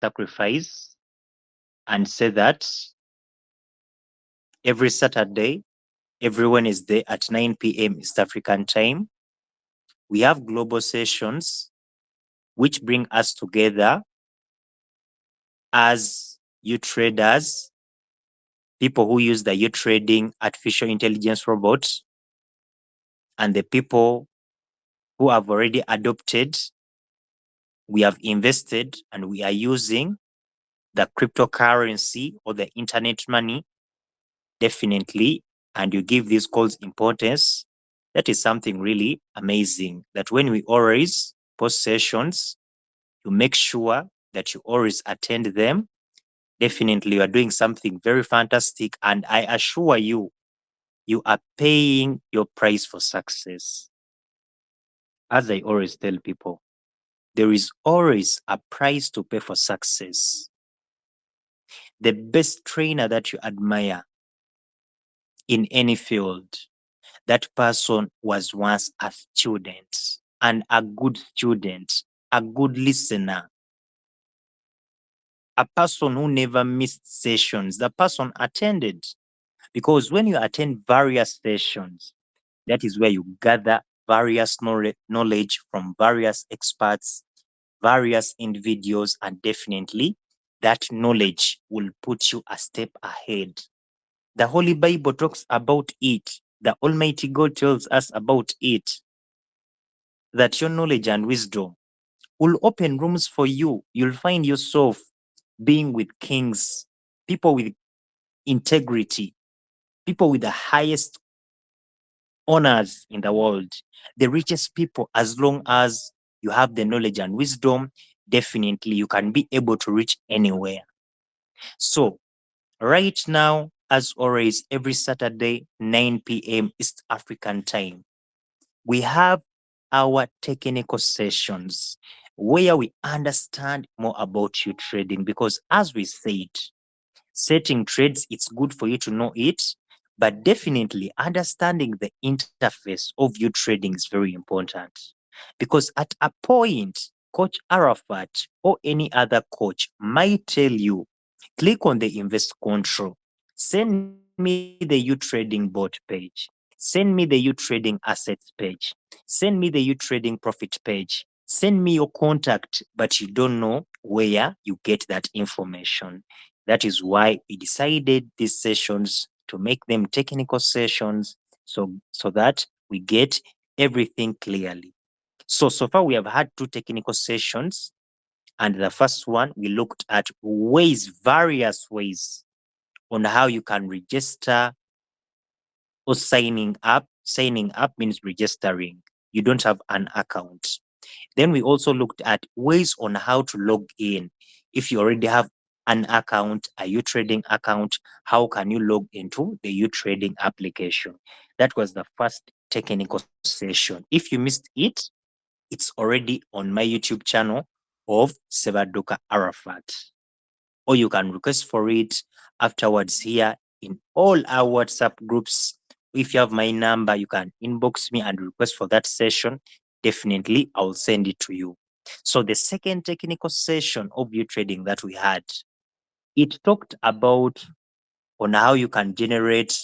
sacrifice and say that every Saturday, everyone is there at 9 p.m. East African time. We have global sessions which bring us together as you traders, people who use the Utrading artificial intelligence robots, and the people who have already adopted, we have invested, and we are using the cryptocurrency or the internet money, definitely, and you give these calls importance. That is something really amazing, that when we always post sessions, you make sure that you always attend them. Definitely, you are doing something very fantastic, and I assure you, you are paying your price for success. As I always tell people, there is always a price to pay for success. The best trainer that you admire in any field, that person was once a student, and a good student, a good listener, a person who never missed sessions. The person attended, because when you attend various sessions, that is where you gather various knowledge from various experts, various individuals, and definitely that knowledge will put you a step ahead. The Holy Bible talks about it. The Almighty God tells us about it, that your knowledge and wisdom will open rooms for you. You'll find yourself being with kings, people with integrity, people with the highest honors in the world, the richest people. As long as you have the knowledge and wisdom, definitely you can be able to reach anywhere. So right now, as always, every Saturday, 9 p.m. East African time, we have our technical sessions where we understand more about you trading, because as we said, setting trades, it's good for you to know it, but definitely understanding the interface of you trading is very important, because at a point, Coach Arafat or any other coach might tell you, click on the invest control, send me the Utrading bot page, send me the Utrading assets page, send me the Utrading profit page, send me your contact, but you don't know where you get that information. That is why we decided these sessions to make them technical sessions, so that we get everything clearly. So far we have had two technical sessions, and the first one we looked at various ways on how you can register or signing up. Signing up means registering. You don't have an account. Then we also looked at ways on how to log in. If you already have an account, a Utrading account, how can you log into the Utrading application? That was the first technical session. If you missed it, it's already on my YouTube channel of Ssebadduka Arafat, or you can request for it afterwards here in all our WhatsApp groups. If you have my number, you can inbox me and request for that session. Definitely, I'll send it to you. So the second technical session of Utrading that we had, it talked about on how you can generate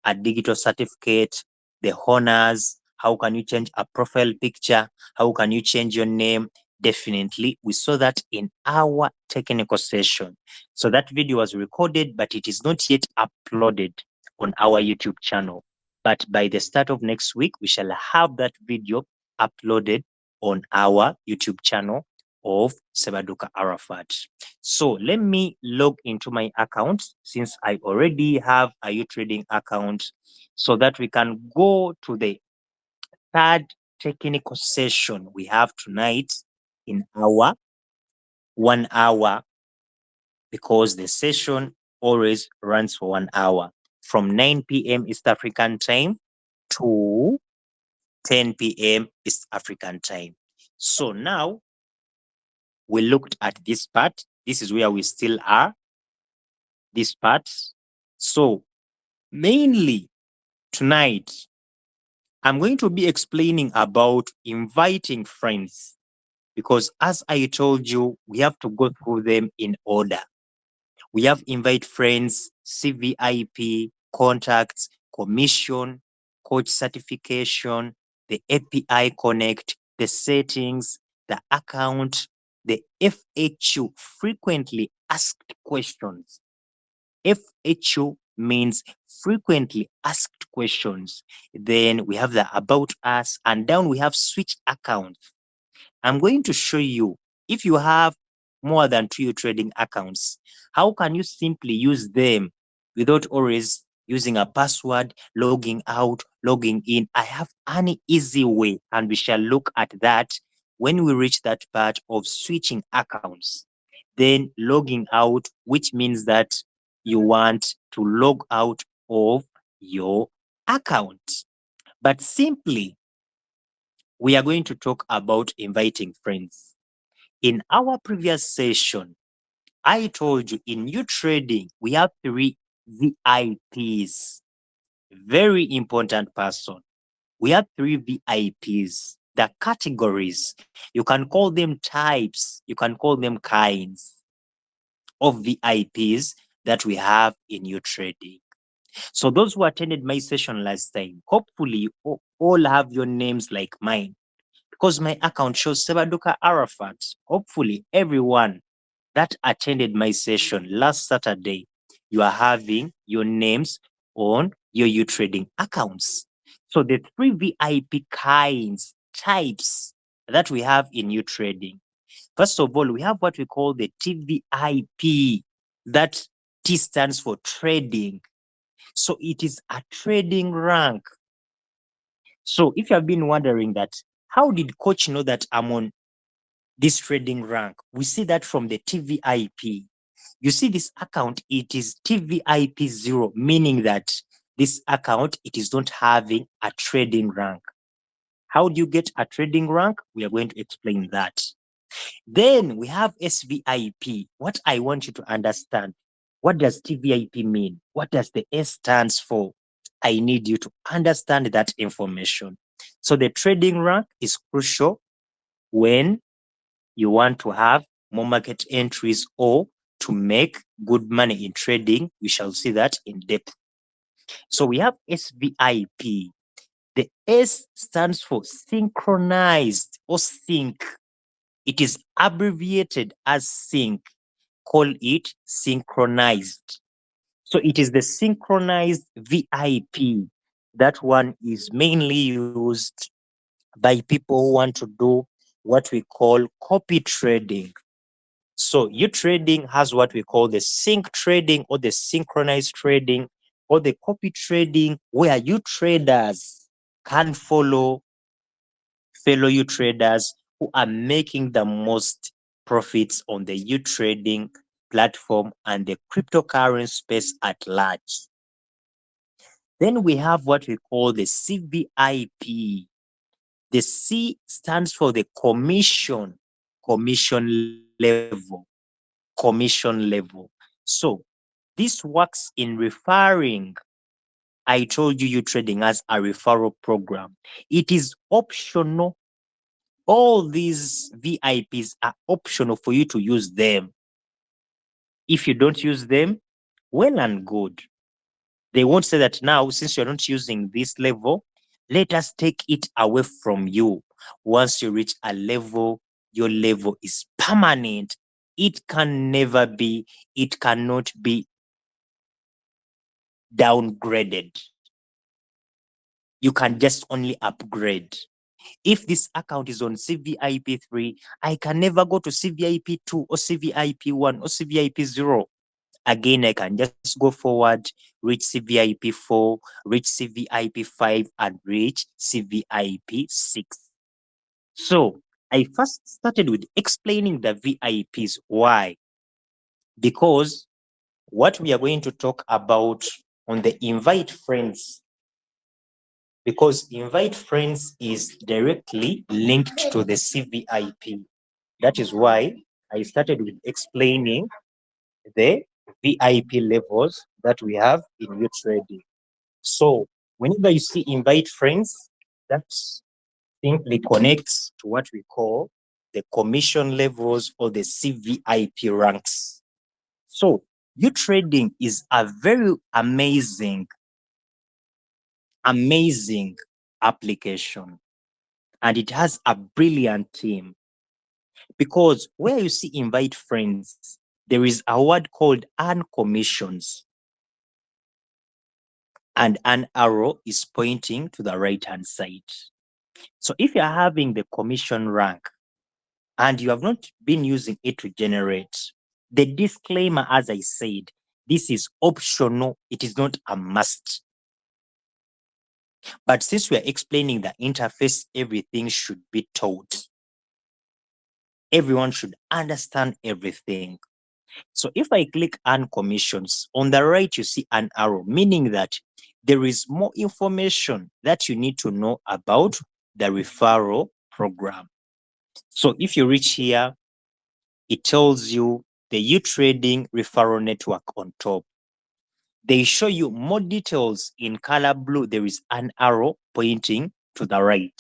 a digital certificate, the honors, how can you change a profile picture, how can you change your name. Definitely, we saw that in our technical session. So that video was recorded, but it is not yet uploaded on our YouTube channel. But by the start of next week, we shall have that video uploaded on our YouTube channel of Ssebadduka Arafat. So let me log into my account, since I already have a Utrading account, so that we can go to the third technical session we have tonight in our 1 hour, because the session always runs for 1 hour from 9 p.m. East African time to 10 p.m. East African time. So now we looked at this part. This is where we still are, this part. So mainly tonight, I'm going to be explaining about inviting friends, because as I told you, we have to go through them in order. We have invite friends, CVIP, contacts, commission, coach certification, the API connect, the settings, the account, the FAQ, frequently asked questions. FAQ means frequently asked questions. Then we have the about us, and down we have switch accounts. I'm going to show you, if you have more than two trading accounts, how can you simply use them without always using a password, logging out, logging in. I have an easy way, and we shall look at that when we reach that part of switching accounts. Then logging out, which means that you want to log out of your account. But simply, we are going to talk about inviting friends. In our previous session, I told you in Utrading, we have three VIPs, very important person. We have three VIPs, the categories. You can call them types, you can call them kinds of VIPs that we have in Utrading. So those who attended my session last time, hopefully you all have your names like mine, because my account shows Ssebadduka Arafat. Hopefully everyone that attended my session last Saturday, you are having your names on your Utrading accounts. So the three VIP kinds, types that we have in Utrading. First of all, we have what we call the TVIP. That T stands for trading. So it is a trading rank. So if you have been wondering that, how did coach know that I'm on this trading rank? We see that from the TVIP. You see this account, it is TVIP 0, meaning that this account, it is not having a trading rank. How do you get a trading rank? We are going to explain that. Then we have SVIP. What I want you to understand, what does TVIP mean? What does the S stands for? I need you to understand that information. So the trading rank is crucial when you want to have more market entries or to make good money in trading. We shall see that in depth. So we have SVIP. The S stands for synchronized or sync. It is abbreviated as sync. Call it synchronized. So it is the synchronized VIP. That one is mainly used by people who want to do what we call copy trading. So Utrading has what we call the sync trading or the synchronized trading or the copy trading, where you traders can follow fellow you traders who are making the most profits on the Utrading platform and the cryptocurrency space at large. Then we have what we call the CVIP. The C stands for the commission level. So this works in referring. I told you Utrading as a referral program. It is optional. All these VIPs are optional for you to use them. If you don't use them, well and good. They won't say that now, since you're not using this level, let us take it away from you. Once you reach a level, your level is permanent. It can never be, it cannot be downgraded. You can just only upgrade. If this account is on CVIP 3, I can never go to CVIP 2 or CVIP 1 or CVIP 0. Again, I can just go forward, reach CVIP 4, reach CVIP 5, and reach CVIP 6. So I first started with explaining the VIPs. Why? Because what we are going to talk about on the invite friends, because invite friends is directly linked to the CVIP. That is why I started with explaining the VIP levels that we have in Utrading. So whenever you see invite friends, that simply connects to what we call the commission levels or the CVIP ranks. So Utrading is a very amazing application, and it has a brilliant team, because where you see invite friends, there is a word called earn commissions, and an arrow is pointing to the right hand side. So if you're having the commission rank and you have not been using it to generate, the disclaimer, as I said, this is optional, it is not a must. But since we are explaining the interface, everything should be taught. Everyone should understand everything. So if I click earn commissions, on the right you see an arrow, meaning that there is more information that you need to know about the referral program. So if you reach here, it tells you the Utrading referral network on top. They show you more details in color blue. There is an arrow pointing to the right.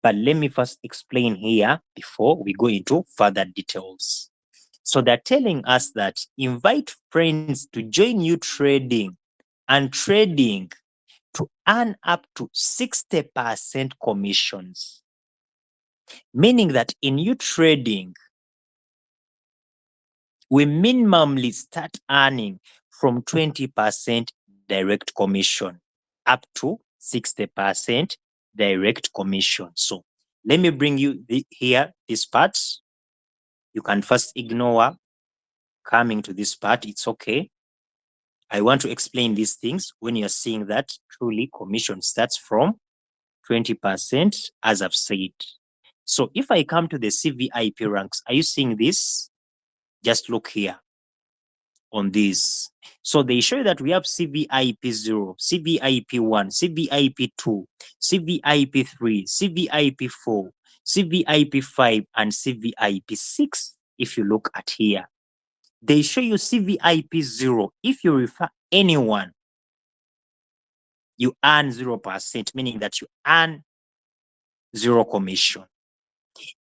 But let me first explain here before we go into further details. So they're telling us that invite friends to join Utrading and trading to earn up to 60% commissions. Meaning that in Utrading, we minimally start earning from 20% direct commission up to 60% direct commission. So let me bring you here this part. You can first ignore coming to this part. It's okay. I want to explain these things when you're seeing that truly commission starts from 20%, as I've said. So if I come to the CVIP ranks, are you seeing this? Just look here on this. So they show you that we have CVIP 0, CVIP 1, CVIP 2, CVIP 3, CVIP 4, CVIP 5, and CVIP 6. If you look at here, they show you CVIP 0. If you refer anyone, you earn 0%, meaning that you earn 0 commission.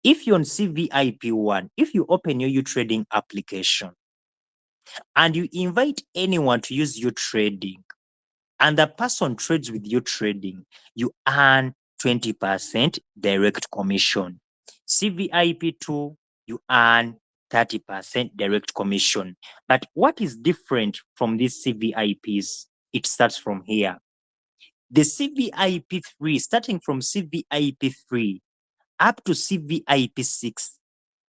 If you're on CVIP 1, if you open your Utrading application and you invite anyone to use Utrading, and the person trades with Utrading, you earn 20% direct commission. CVIP 2, you earn 30% direct commission. But what is different from these CVIPs? It starts from here. The CVIP 3, starting from CVIP 3 up to CVIP 6,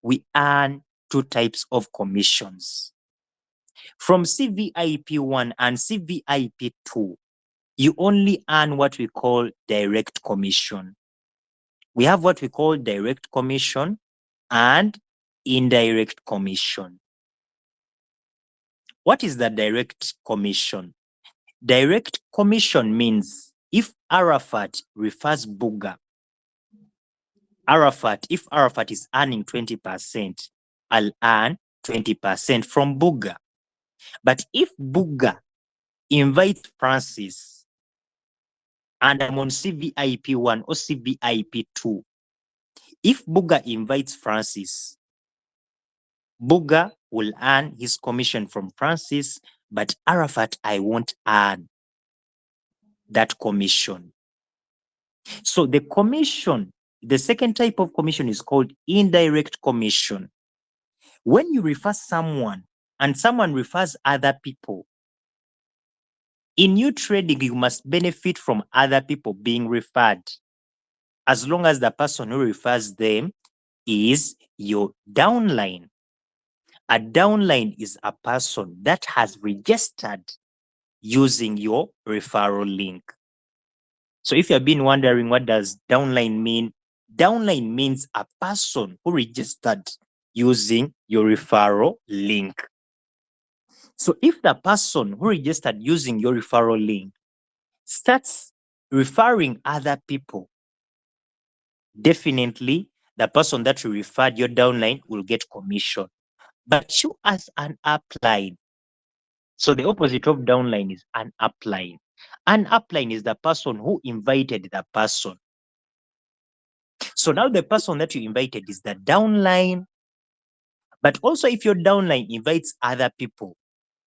we earn 2 types of commissions. From CVIP 1 and CVIP 2, you only earn what we call direct commission. We have what we call direct commission and indirect commission. What is the direct commission? Direct commission means if Arafat refers Buga, if Arafat is earning 20%, I'll earn 20% from Buga. But if Buga invites Francis and I'm on CVIP 1 or CVIP 2, if Buga invites Francis, Buga will earn his commission from Francis, but Arafat, I won't earn that commission. So the commission, the second type of commission is called indirect commission. When you refer someone and someone refers other people, in Utrading, you must benefit from other people being referred, as long as the person who refers them is your downline. A downline is a person that has registered using your referral link. So if you've been wondering what does downline mean, downline means a person who registered using your referral link. So if the person who registered using your referral link starts referring other people, definitely the person that you referred, your downline, will get commission. But you as an upline, so the opposite of downline is an upline. An upline is the person who invited the person. So now the person that you invited is the downline. But also, if your downline invites other people,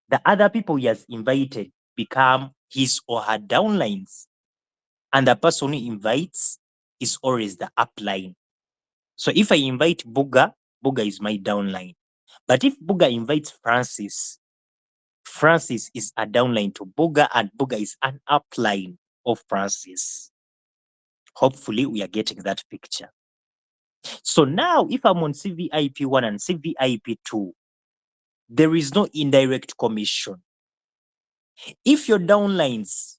the other people he has invited become his or her downlines. And the person who invites is always the upline. So if I invite Buga, Buga is my downline. But if Buga invites Francis, Francis is a downline to Buga, and Buga is an upline of Francis. Hopefully, we are getting that picture. So now, if I'm on CVIP1 and CVIP2, there is no indirect commission. If your downlines,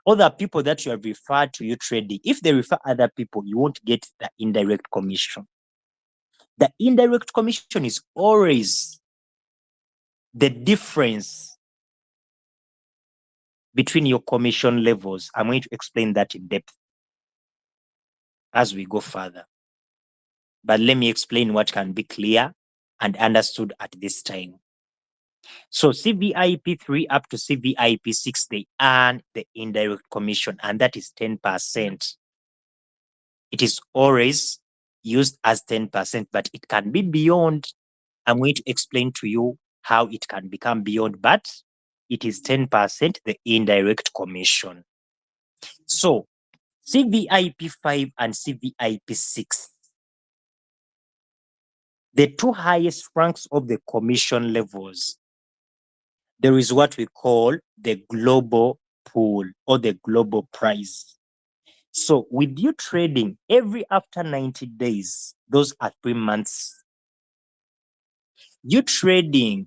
other people that you have referred to Utrading, if they refer other people, you won't get the indirect commission. The indirect commission is always the difference between your commission levels. I'm going to explain that in depth as we go further. But let me explain what can be clear and understood at this time. So CVIP3 up to CVIP6, they earn the indirect commission, and that is 10%. It is always used as 10%, but it can be beyond. I'm going to explain to you how it can become beyond, but it is 10%, the indirect commission. So CVIP5 and CVIP6, the two highest ranks of the commission levels, there is what we call the global pool or the global prize. So with Utrading, every after 90 days, those are 3 months, Utrading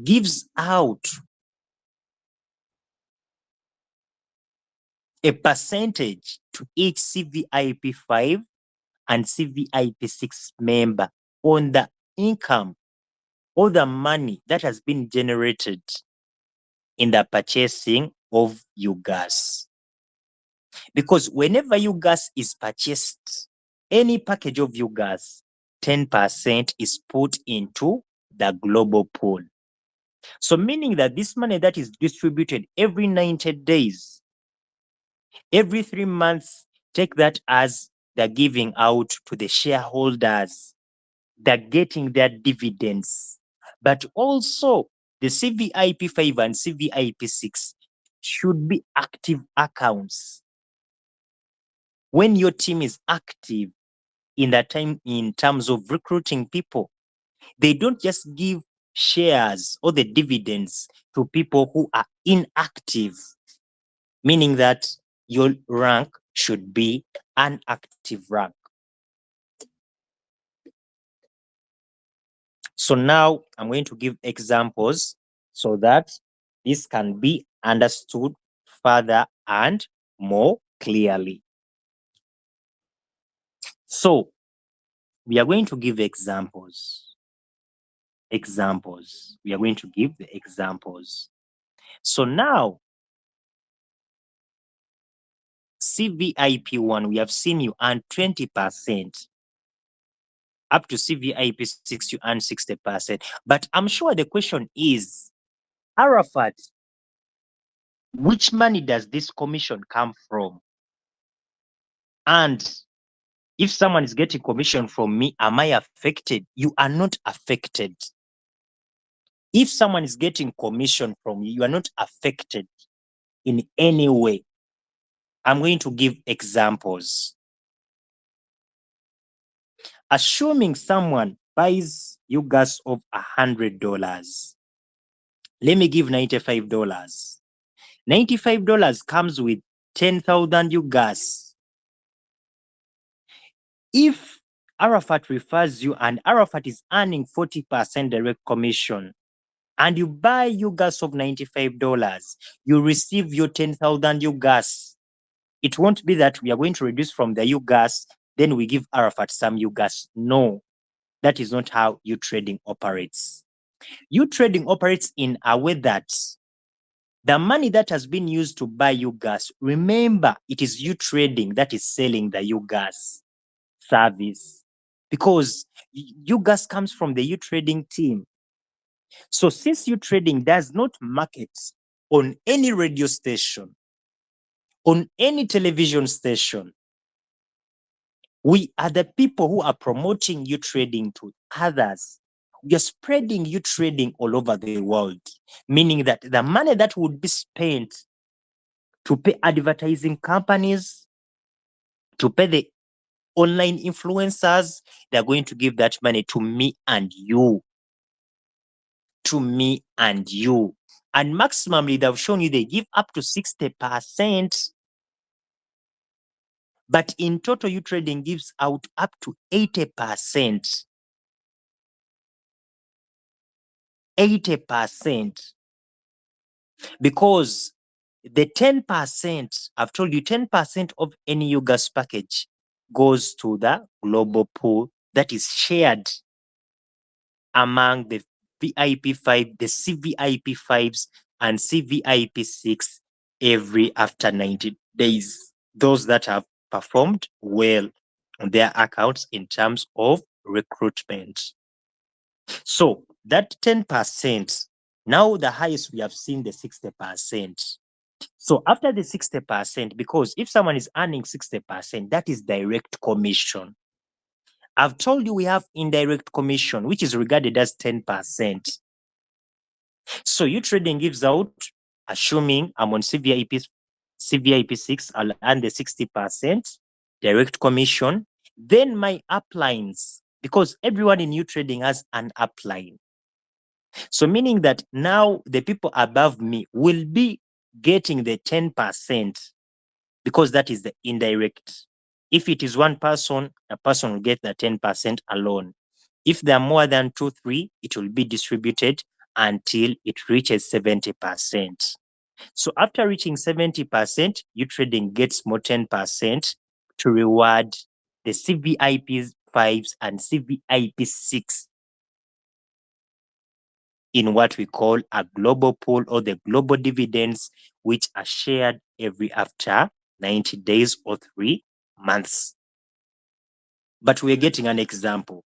gives out a percentage to each CVIP5 and CVIP6 member on the income or the money that has been generated in the purchasing of UGAS. Because whenever UGAS is purchased, any package of UGAS, 10% is put into the global pool. So meaning that this money that is distributed every 90 days, every 3 months, take that as the giving out to the shareholders. They're getting their dividends. But also, the CVIP5 and CVIP6 should be active accounts. When your team is active in terms of recruiting people, they don't just give shares or the dividends to people who are inactive, meaning that your rank should be an active rank. So now I'm going to give examples so that this can be understood further and more clearly. So we are going to give examples. We are going to give the examples. So now, CVIP1, we have seen you earn 20%. Up to CVIP6, you earn 60%. But I'm sure the question is, Arafat, which money does this commission come from? And if someone is getting commission from me, am I affected? You are not affected. If someone is getting commission from you, you are not affected in any way. I'm going to give examples. Assuming someone buys you gas of $100, let me give $95. $95 comes with 10,000 you gas. If Arafat refers you and Arafat is earning 40% direct commission, and you buy you gas of $95, you receive your 10,000 you gas. It won't be that we are going to reduce from the you gas, then we give Arafat some you gas. No, that is not how Utrading operates. Utrading operates in a way that the money that has been used to buy you gas, remember, it is Utrading that is selling the you gas service, because you gas comes from the Utrading team. So since Utrading does not market on any radio station, on any television station, We are the people who are promoting you trading to others. We are spreading you trading all over the world, meaning that the money that would be spent to pay advertising companies, to pay the online influencers, they're going to give that money to me and you. To me and you. And maximally, they've shown you they give up to 60%. But in total, you trading gives out up to 80%. 80%. Because the 10%, I've told you 10% of any UGAS package goes to the global pool that is shared among the VIP 5, the CVIP 5s, and CVIP 6 every after 90 days. Those that have performed well on their accounts in terms of recruitment. So that 10%, now the highest we have seen the 60%. So after the 60%, because if someone is earning 60%, that is direct commission. I've told you we have indirect commission, which is regarded as 10%. So you trading gives out, assuming I'm on CVIP 6, I'll earn the 60% direct commission. Then my uplines, because everyone in you trading has an upline. So meaning that now the people above me will be getting the 10% because that is the indirect. If it is one person, a person will get the 10% alone. If there are more than 2, 3, it will be distributed until it reaches 70%. So after reaching 70%, you trading gets more 10% to reward the CVIP 5s and CVIP 6 in what we call a global pool or the global dividends, which are shared every after 90 days or 3 months. But we're getting an example.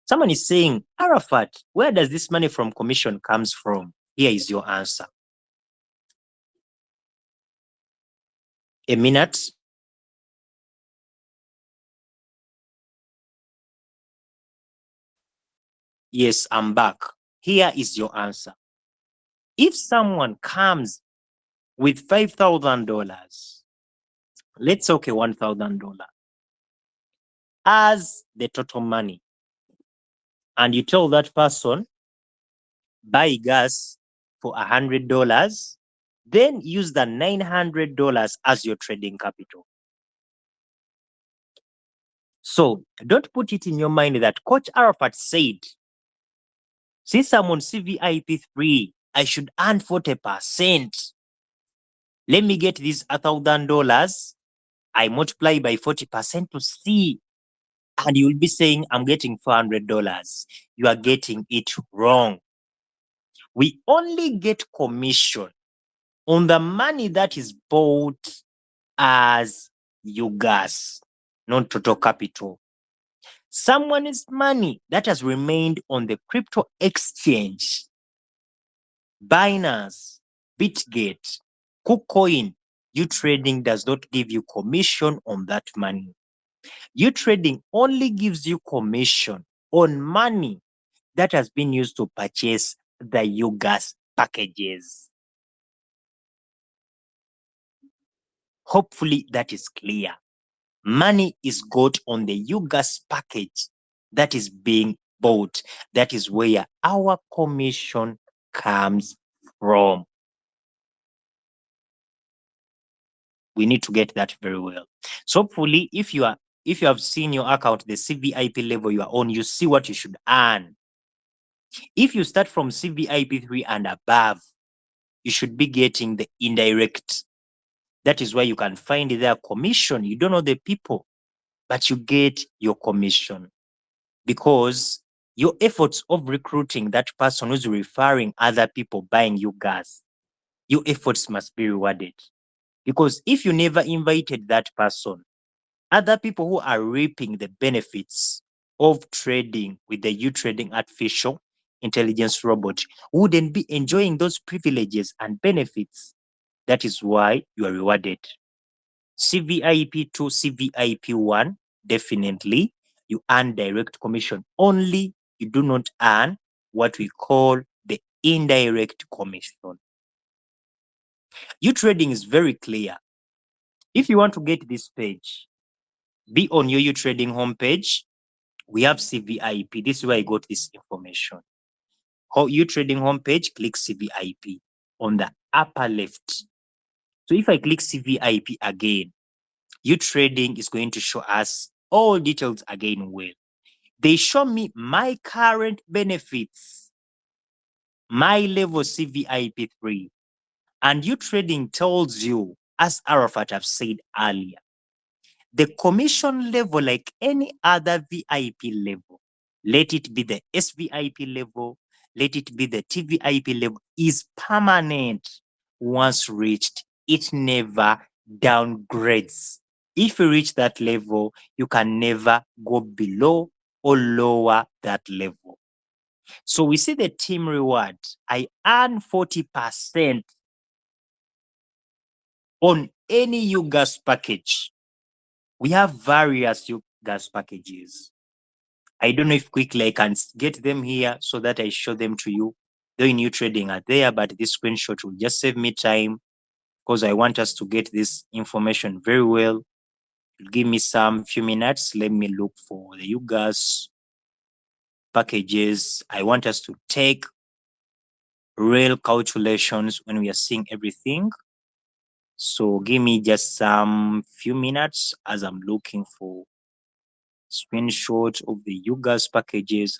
Someone is saying, Arafat, where does this money from commission comes from? Here is your answer. A minute. Yes, I'm back. Here is your answer. If someone comes with $5,000, let's say okay, $1,000 as the total money, and you tell that person, buy gas for $100, then use the $900 as your trading capital. So don't put it in your mind that Coach Arafat said, since I'm on CVIP 3, I should earn 40%. Let me get this $1,000. I multiply by 40% to see. And you'll be saying, I'm getting $400. You are getting it wrong. We only get commission on the money that is bought as UGAS, not total capital. Someone's money that has remained on the crypto exchange, Binance, Bitgate, KuCoin, you trading does not give you commission on that money. You trading only gives you commission on money that has been used to purchase the UGAS packages. Hopefully that is clear. Money is got on the UGAS package that is being bought. That is where our commission comes from. We need to get that very well. So hopefully, if you have seen your account, the CVIP level you are on, you see what you should earn. If you start from CVIP 3 and above, you should be getting the indirect. That is why you can find their commission. You don't know the people, but you get your commission because your efforts of recruiting that person who's referring other people buying you gas, your efforts must be rewarded. Because if you never invited that person, other people who are reaping the benefits of trading with the Utrading artificial intelligence robot wouldn't be enjoying those privileges and benefits. That is why you are rewarded. CVIP 2, CVIP 1, definitely you earn direct commission only. You do not earn what we call the indirect commission. Utrading is very clear. If you want to get this page, be on your Utrading homepage. We have CVIP. This is where I got this information. Utrading homepage, click CVIP on the upper left. So if I click CVIP again, Utrading is going to show us all details again. Well, they show me my current benefits, my level CVIP 3, and Utrading tells you, as Arafat have said earlier, the commission level, like any other VIP level, let it be the SVIP level, let it be the TVIP level, is permanent. Once reached, it never downgrades. If you reach that level, you can never go below or lower that level. So we see the team reward. I earn 40% on any UGAS package. We have various UGAS packages. I don't know if quickly I can get them here so that I show them to you. Though in Utrading are there, but this screenshot will just save me time because I want us to get this information very well. Give me some few minutes. Let me look for the UGAS packages. I want us to take real calculations when we are seeing everything. So give me just some few minutes as I'm looking for screenshots of the UGAS packages.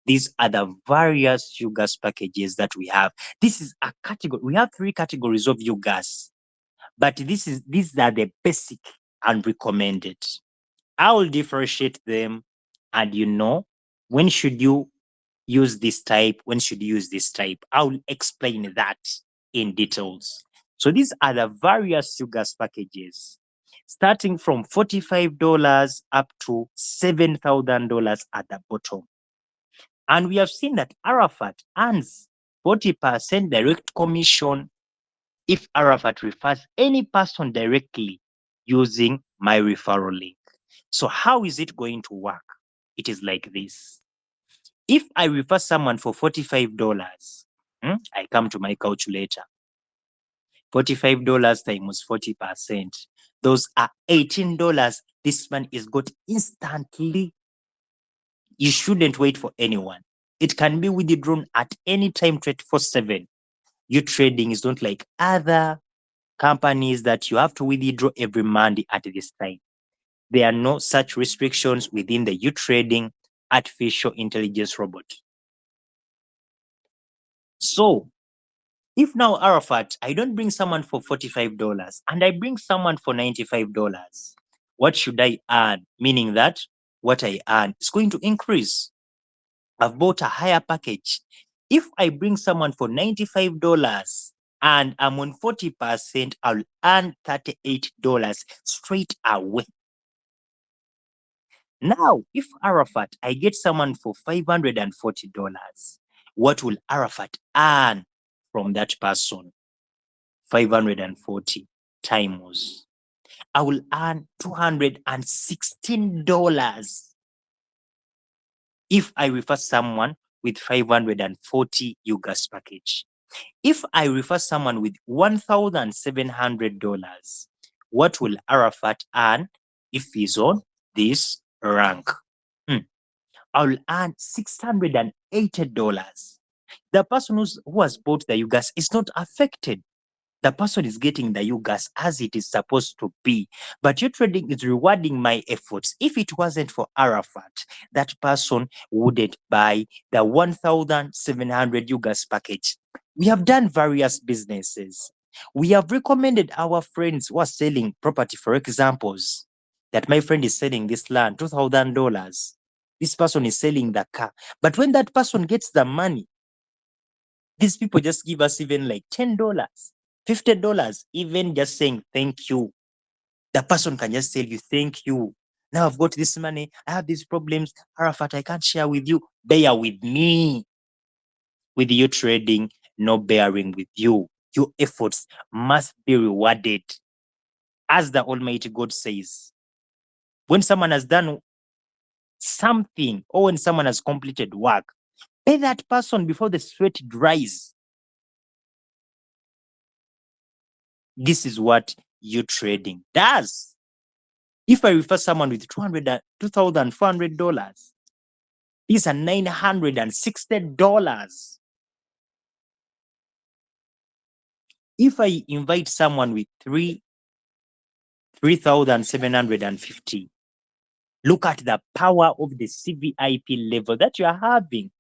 These are the various UGAS packages that we have. This is a category. We have 3 categories of UGAS, but these are the basic and recommended. I will differentiate them, and when should you use this type, when should you use this type. I'll explain that in details. So these are the various UGAS packages, starting from $45 up to $7,000 at the bottom. And we have seen that Arafat earns 40% direct commission if Arafat refers any person directly using my referral link. So how is it going to work? It is like this. If I refer someone for $45, I come to my calculator. $45 times 40%. Those are $18. This man is got instantly. You shouldn't wait for anyone. It can be withdrawn at any time 24/7. Utrading is not like other companies that you have to withdraw every Monday at this time. There are no such restrictions within the Utrading artificial intelligence robot. So if now Arafat, I don't bring someone for $45 and I bring someone for $95, what should I earn? Meaning that what I earn is going to increase. I've bought a higher package. If I bring someone for $95 and I'm on 40%, I'll earn $38 straight away. Now, if Arafat, I get someone for $540, what will Arafat earn from that person? 540 times. I will earn $216 if I refer someone with 540 UGAS package. If I refer someone with $1,700, what will Arafat earn if he's on this rank? I'll earn $680. The person who has bought the UGAS is not affected. The person is getting the UGAS as it is supposed to be. But Utrading is rewarding my efforts. If it wasn't for Arafat, that person wouldn't buy the 1,700 UGAS package. We have done various businesses. We have recommended our friends who are selling property, for examples, that my friend is selling this land, $2,000. This person is selling the car. But when that person gets the money, these people just give us even like $10, $50, even just saying thank you. The person can just tell you, thank you. Now I've got this money. I have these problems. Arafat, I can't share with you. Bear with me. With Utrading, no bearing with you. Your efforts must be rewarded. As the Almighty God says, when someone has done something or when someone has completed work, pay that person before the sweat dries. This is what Utrading does. If I refer someone with $2,400, these are $960. If I invite someone with 3,750, look at the power of the CVIP level that you are having.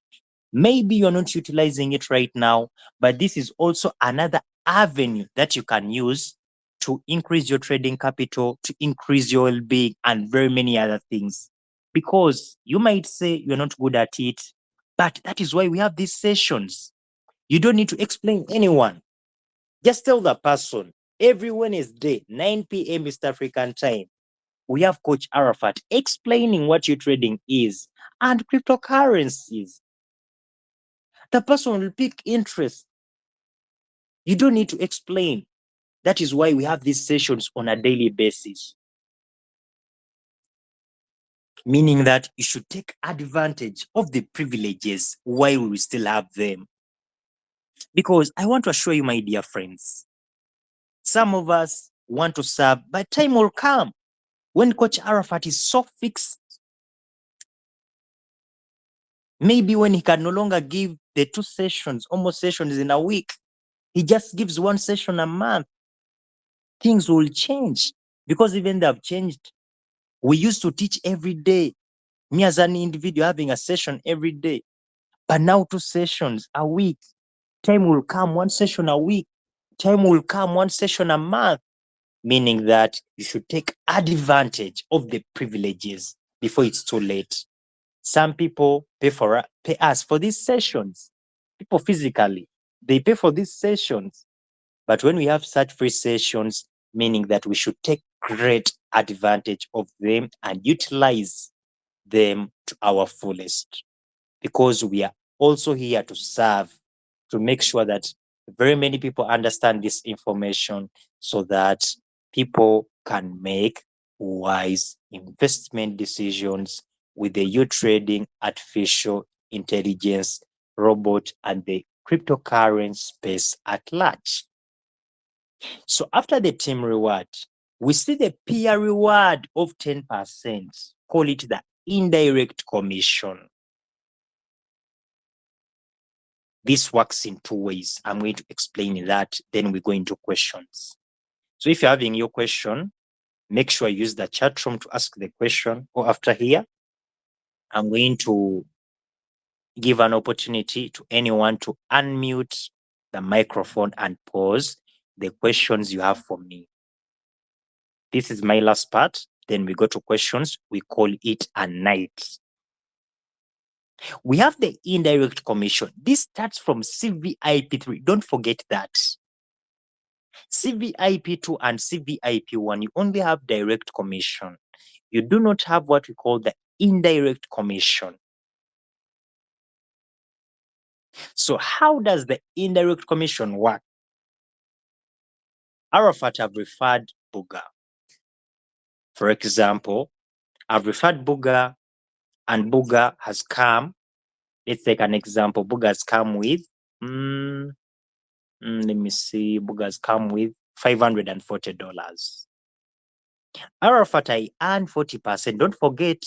Maybe you're not utilizing it right now, but this is also another avenue that you can use to increase your trading capital, to increase your well-being, and very many other things. Because you might say you're not good at it, but that is why we have these sessions. You don't need to explain anyone. Just tell the person every Wednesday, 9 p.m. East African time, we have Coach Arafat explaining what your trading is and cryptocurrencies. The person will pick interest. You don't need to explain. That is why we have these sessions on a daily basis. Meaning that you should take advantage of the privileges while we still have them. Because I want to assure you, my dear friends, some of us want to serve, but time will come when Coach Arafat is so fixed. Maybe when he can no longer give the 2 sessions, almost sessions in a week, he just gives 1 session a month. Things will change because even they have changed. We used to teach every day. Me as an individual having a session every day, but now 2 sessions a week. Time will come 1 session a week. Time will come 1 session a month, meaning that you should take advantage of the privileges before it's too late. Some people pay us for these sessions. People physically, they pay for these sessions. But when we have such free sessions, meaning that we should take great advantage of them and utilize them to our fullest, because we are also here to serve, to make sure that very many people understand this information so that people can make wise investment decisions with the Utrading, artificial intelligence, robot, and the cryptocurrency space at large. So after the team reward, we see the peer reward of 10%. Call it the indirect commission. This works in 2 ways. I'm going to explain that, then we go into questions. So if you're having your question, make sure you use the chat room to ask the question, or after here, I'm going to give an opportunity to anyone to unmute the microphone and pose the questions you have for me. This is my last part. Then we go to questions. We call it a night. We have the indirect commission. This starts from CVIP3. Don't forget that. CVIP2 and CVIP1, you only have direct commission. You do not have what we call the indirect commission. So how does the indirect commission work? Arafat have referred Buga. For example, I've referred Buga and Buga has come. Let's take an example. Buga has come with, let me see, Buga has come with $540. Arafat, I earn 40%. Don't forget,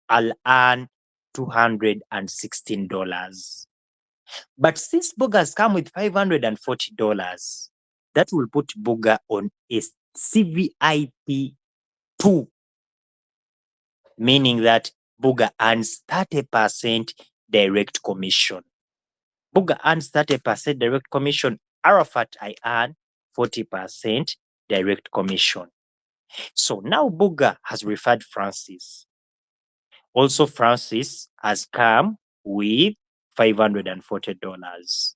I'll earn $216. But since Buga has come with $540, that will put Buga on a CVIP 2, meaning that Buga earns 30% direct commission. Buga earns 30% direct commission. Arafat, I earn 40% direct commission. So now Buga has referred Francis. Also, Francis has come with $540.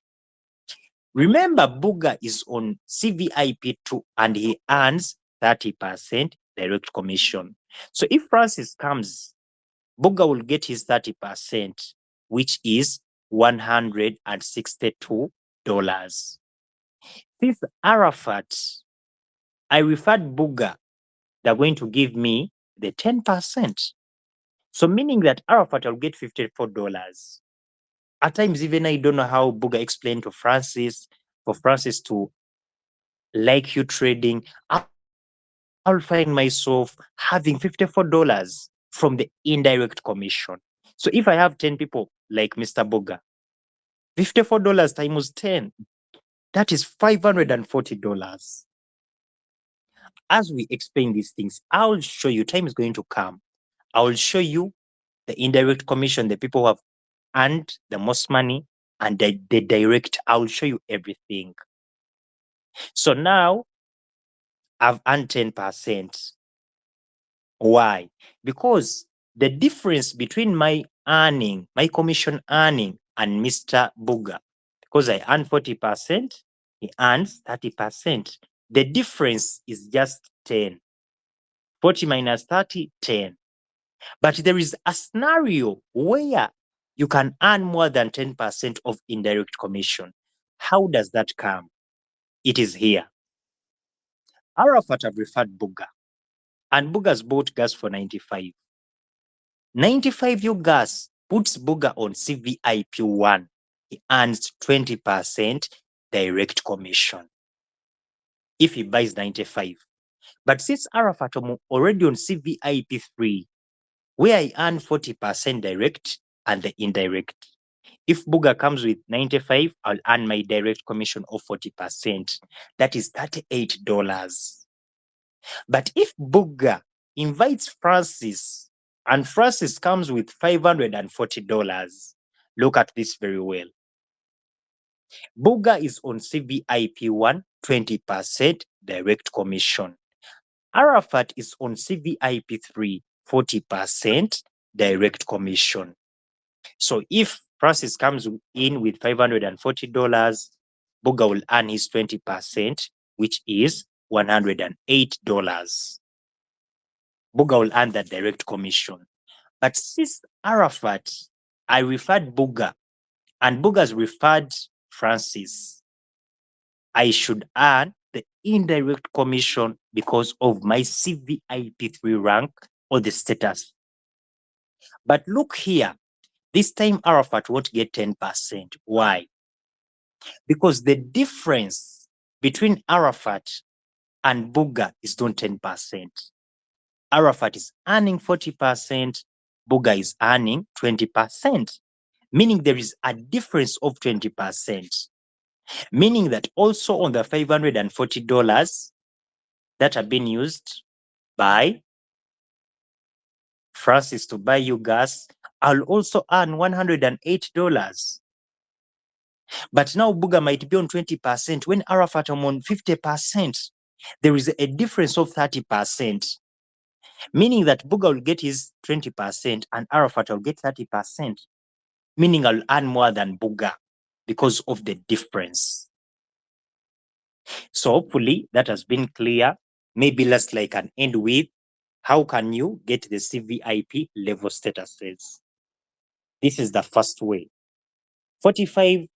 Remember, Buga is on CVIP2 and he earns 30% direct commission. So if Francis comes, Buga will get his 30%, which is $162. Since Arafat, I referred Buga, they're going to give me the 10%. So meaning that Arafat will get $54. At times, even I don't know how Buga explained to Francis, for Francis to like Utrading, I'll find myself having $54 from the indirect commission. So if I have 10 people like Mr. Buga, $54 times 10, that is $540. As we explain these things, I'll show you, time is going to come. I will show you the indirect commission, the people who have earned the most money, and the direct. I will show you everything. So now I've earned 10%. Why? Because the difference between my earning, my commission earning, and Mr. Buga, because I earn 40%, he earns 30%. The difference is just 10. 40 minus 30, 10. But there is a scenario where you can earn more than 10% of indirect commission. How does that come? It is here. Arafat have referred Buga, and Buga's bought gas for 95. 95 you gas puts Buga on CVIP1. He earns 20% direct commission if he buys 95. But since Arafat already on CVIP3, where I earn 40% direct and the indirect. If Buga comes with 95, I'll earn my direct commission of 40%. That is $38. But if Buga invites Francis and Francis comes with $540, look at this very well. Buga is on CVIP1, 20% direct commission. Arafat is on CVIP3, 40% direct commission. So if Francis comes in with $540, Buga will earn his 20%, which is $108. Buga will earn that direct commission. But since Arafat, I referred Buga, and Buga's referred Francis, I should earn the indirect commission because of my CVIP3 rank or the status. But look here, this time Arafat won't get 10%. Why? Because the difference between Arafat and Buga is not 10%. Arafat is earning 40%, Buga is earning 20%, meaning there is a difference of 20%. Meaning that also on the $540 that have been used by Francis to buy you gas, I'll also earn $108. But now Buga might be on 20% when Arafat I'm on 50%. There is a difference of 30%, meaning that Buga will get his 20% and Arafat will get 30%, meaning I'll earn more than Buga because of the difference. So hopefully that has been clear. Maybe let's like an end with how can you get the CVIP level statuses. This is the first way. 45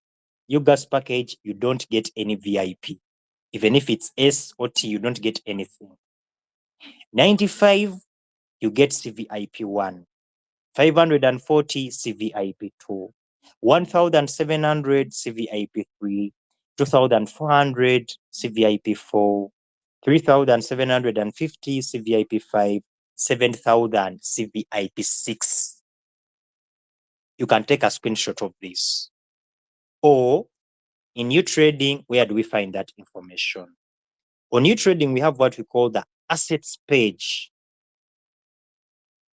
gas package, you don't get any VIP. Even if it's S or T, you don't get anything. 95, you get CVIP1. 540, CVIP2. 1,700, CVIP3. 2,400, CVIP4. 3,750, CVIP5. 7,000, CVIP6. You can take a screenshot of this. Or in Utrading, where do we find that information? On Utrading, we have what we call the assets page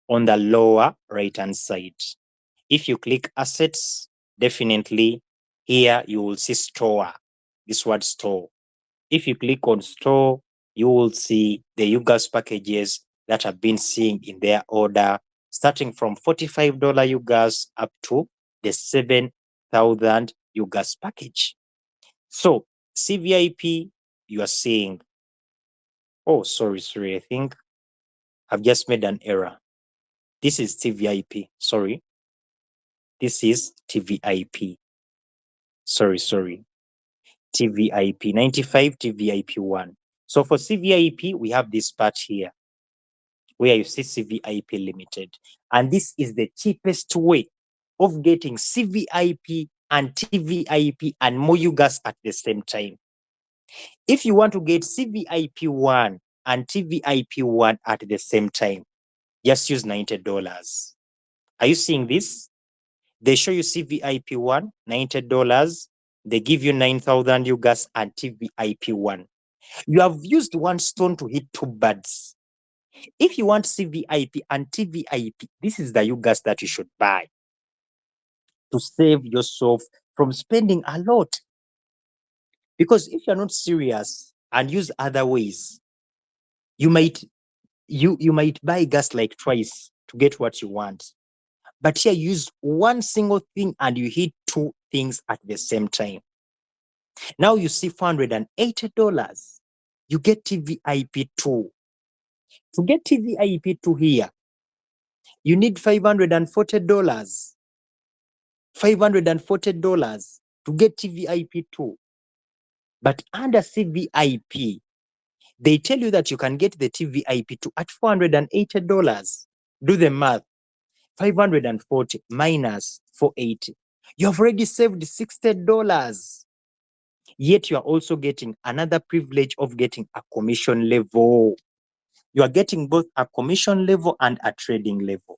on the lower right-hand side. If you click assets, definitely here you will see store, this word store. If you click on store, you will see the UGAS packages that have been seeing in their order, starting from $45 UGAS up to the 7,000 UGAS package. So CVIP, you are seeing, oh, sorry, I think I've just made an error. This is TVIP, sorry. This is TVIP. Sorry. TVIP, 95 TVIP1. So for CVIP, we have this part here. where you see CVIP Limited. And this is the cheapest way of getting CVIP and TVIP and Moyu gas at the same time. If you want to get CVIP1 and TVIP1 at the same time, just use $90. Are you seeing this? They show you CVIP1, $90. They give you 9,000 U gas and TVIP1. You have used one stone to hit two birds. If you want CVIP and TVIP, this is the UGAS that you should buy to save yourself from spending a lot. Because if you're not serious and use other ways, you might buy gas like twice to get what you want. But here, use one single thing and you hit two things at the same time. Now you see $480. You get TVIP2. To get TVIP2 here, you need $540. $540 to get TVIP2. But under CVIP, they tell you that you can get the TVIP2 at $480. Do the math. 540 minus 480. You have already saved $60. Yet you are also getting another privilege of getting a commission level. You are getting both a commission level and a trading level.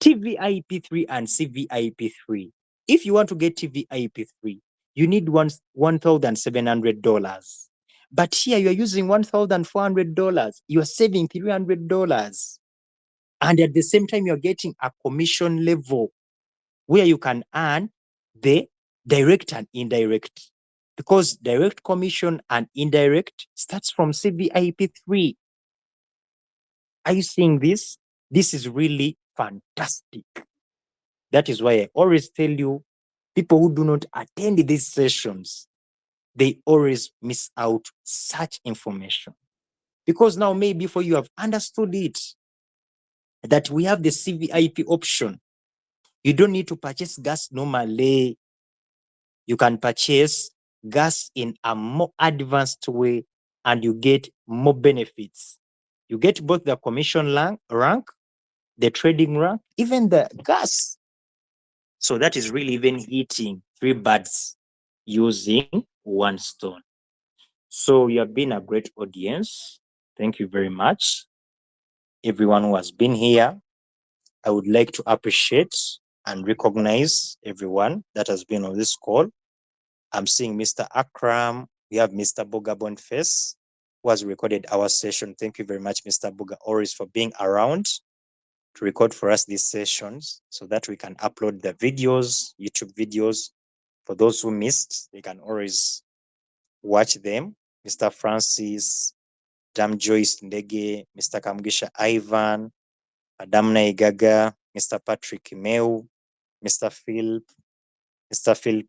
TVIP3 and CVIP3. If you want to get TVIP3, you need $1,700. But here you are using $1,400. You are saving $300. And at the same time, you're getting a commission level where you can earn the direct and indirect. Because direct commission and indirect starts from CVIP3. Are you seeing this? This is really fantastic. That is why I always tell you, people who do not attend these sessions, they always miss out such information. Because now maybe for you have understood it, that we have the CVIP option. You don't need to purchase gas normally. You can purchase gas in a more advanced way and you get more benefits. You get both the commission rank, the trading rank, even the gas. So that is really even hitting three birds using one stone. So you have been a great audience. Thank you very much. Everyone who has been here, I would like to appreciate and recognize everyone that has been on this call. I'm seeing Mr. Akram. We have Mr. Boga Boniface, who has recorded our session. Thank you very much, Mr. Boga, always for being around to record for us these sessions so that we can upload the videos, YouTube videos. For those who missed, they can always watch them. Mr. Francis, Dam Joyce Ndege, Mr. Kamgisha Ivan, Madam Naigaga, Mr. Patrick Meu, Mr. Philip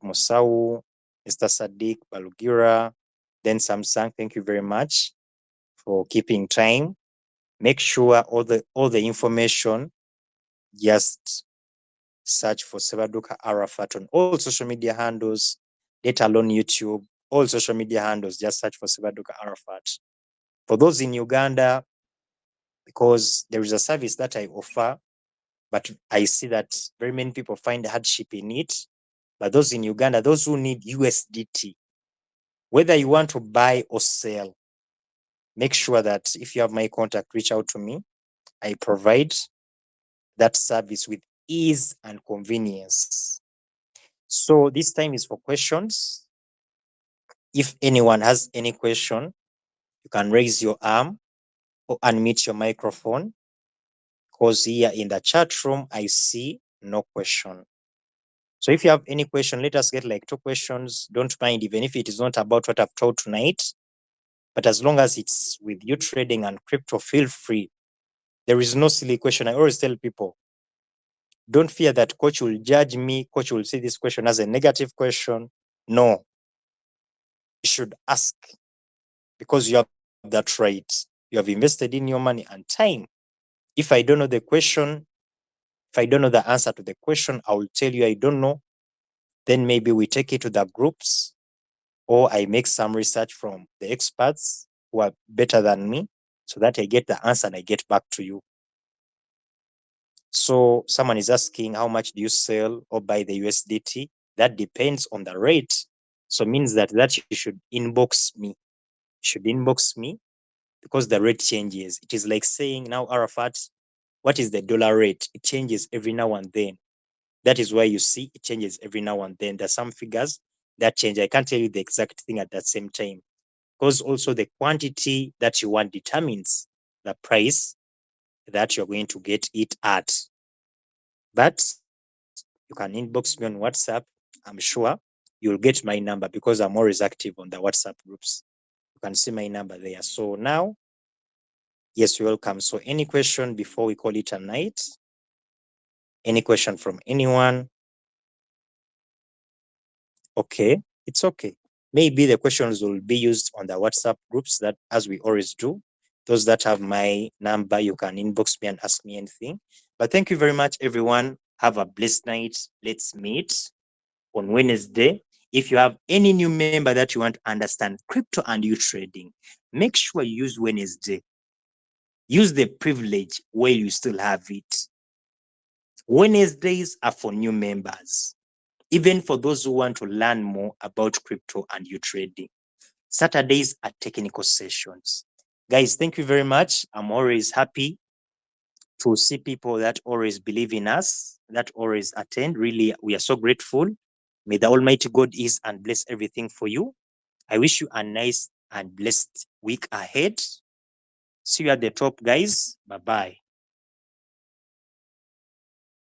Musau, Mr. Sadiq Balugira, then Samsung. Thank you very much for keeping time. Make sure all the information, just search for Ssebadduka Arafat on all social media handles, let alone YouTube, all social media handles, just search for Ssebadduka Arafat. For those in Uganda, because there is a service that I offer, but I see that very many people find hardship in it. But those in Uganda, those who need USDT, whether you want to buy or sell, make sure that if you have my contact, reach out to me. I provide that service with ease and convenience. So this time is for questions. If anyone has any question, you can raise your arm or unmute your microphone, because here in the chat room, I see no question. So if you have any question, let us get like 2 questions. Don't mind, even if it is not about what I've taught tonight, but as long as it's with you trading and crypto, feel free. There is no silly question. I always tell people, don't fear that coach will judge me. Coach will see this question as a negative question. No, you should ask, because you have that right. You have invested in your money and time. If I don't know the question, if I don't know the answer to the question, I will tell you I don't know. Then maybe we take it to the groups, or I make some research from the experts who are better than me. so that I get the answer and I get back to you. So someone is asking, how much do you sell or buy the USDT? That depends on the rate. So means that you should inbox me. Should inbox me because the rate changes. It is like saying now, Arafat, what is the dollar rate? It changes every now and then. That is why you see it changes every now and then. There's some figures that change. I can't tell you the exact thing at that same time because also the quantity that you want determines the price that you're going to get it at. But you can inbox me on WhatsApp. I'm sure you'll get my number because I'm always active on the WhatsApp groups. You can see my number there. So now, yes, you're welcome. So any question before we call it a night? Any question from anyone? Okay, it's okay. Maybe the questions will be used on the WhatsApp groups that as we always do. Those that have my number, you can inbox me and ask me anything. But thank you very much, everyone. Have a blessed night. Let's meet on Wednesday. If you have any new member that you want to understand crypto and you trading, make sure you use Wednesday. Use the privilege while you still have it. Wednesdays are for new members, even for those who want to learn more about crypto and you trading. Saturdays are technical sessions. Guys, thank you very much. I'm always happy to see people that always believe in us, that always attend. Really, we are so grateful. May the Almighty God ease and bless everything for you. I wish you a nice and blessed week ahead. See you at the top, guys. Bye bye.